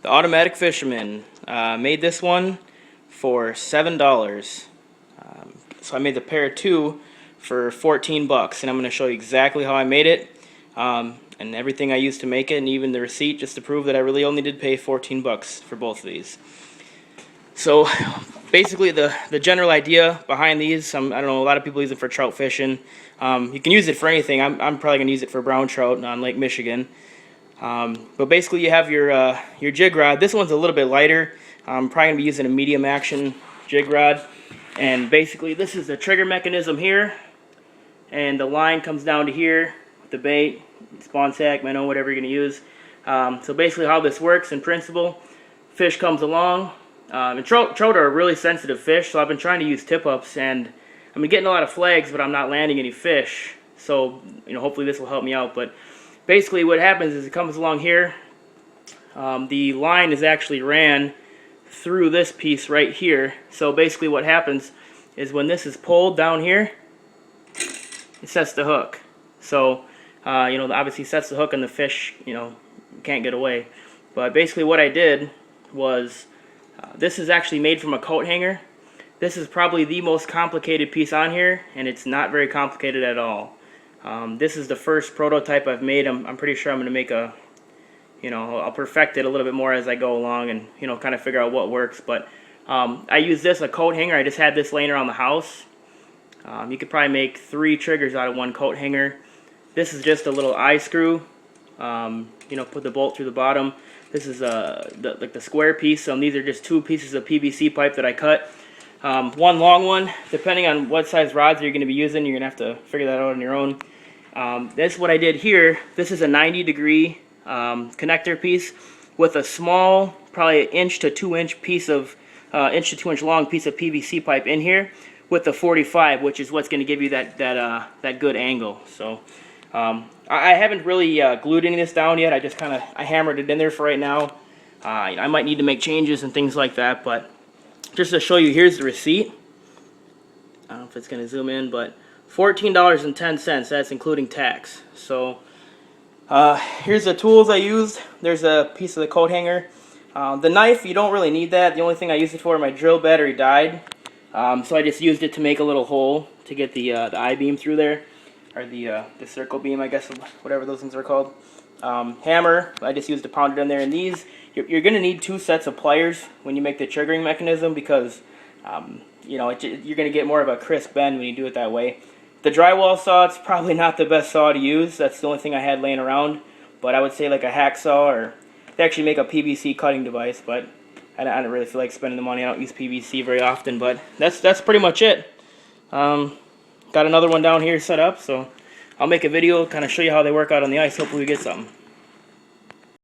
The Automatic Fisherman. Made this one for $7. So I made the pair of two for 14 bucks, and I'm going to show you exactly how I made it, and everything I used to make it, and even the receipt, just to prove that I really only did pay 14 bucks for both of these. So basically the general idea behind these, I don't know, a lot of people use it for trout fishing. You can use it for anything. I'm probably going to use it for brown trout on Lake Michigan. But basically you have your jig rod. This one's a little bit lighter. I'm probably going to be using a medium action jig rod. And basically this is the trigger mechanism here. And the line comes down to here with the bait, spawn sack, minnow, whatever you're going to use. So basically how this works in principle, fish comes along. And trout are a really sensitive fish, so I've been trying to use tip-ups, and I've been getting a lot of flags, but I'm not landing any fish. So, hopefully this will help me out. But basically what happens is it comes along here. The line is actually ran through this piece right here. So basically what happens is when this is pulled down here, it sets the hook. So, obviously sets the hook and the fish, can't get away. But basically what I did was, this is actually made from a coat hanger. This is probably the most complicated piece on here, and it's not very complicated at all. This is the first prototype I've made. I'm pretty sure I'm going to make I'll perfect it a little bit more as I go along and, kind of figure out what works. But I use this, a coat hanger. I just had this laying around the house. You could probably make 3 triggers out of one coat hanger. This is just a little eye screw. Put the bolt through the bottom. This is like the square piece. These are just 2 pieces of PVC pipe that I cut. One long one. Depending on what size rods you're going to be using, you're going to have to figure that out on your own. This is what I did here. This is a 90-degree connector piece with a small, probably an inch to 2 inch piece of inch to 2 inch long piece of PVC pipe in here with the 45, which is what's going to give you that good angle. So I haven't really glued any of this down yet. I hammered it in there for right now. I might need to make changes and things like that, but just to show you, here's the receipt. I don't know if it's going to zoom in, but $14.10. That's including tax. So here's the tools I used. There's a piece of the coat hanger. The knife, you don't really need that. The only thing I used it for, my drill battery died. So I just used it to make a little hole to get the I-beam through there. Or the circle beam, I guess, whatever those things are called. Hammer, I just used to pound it in there. And these, you're going to need 2 sets of pliers when you make the triggering mechanism because, you're going to get more of a crisp bend when you do it that way. The drywall saw, it's probably not the best saw to use. That's the only thing I had laying around. But I would say like a hacksaw, or they actually make a PVC cutting device, but I don't really feel like spending the money. I don't use PVC very often, but that's pretty much it. Got another one down here set up, so I'll make a video, kind of show you how they work out on the ice. Hopefully we get something.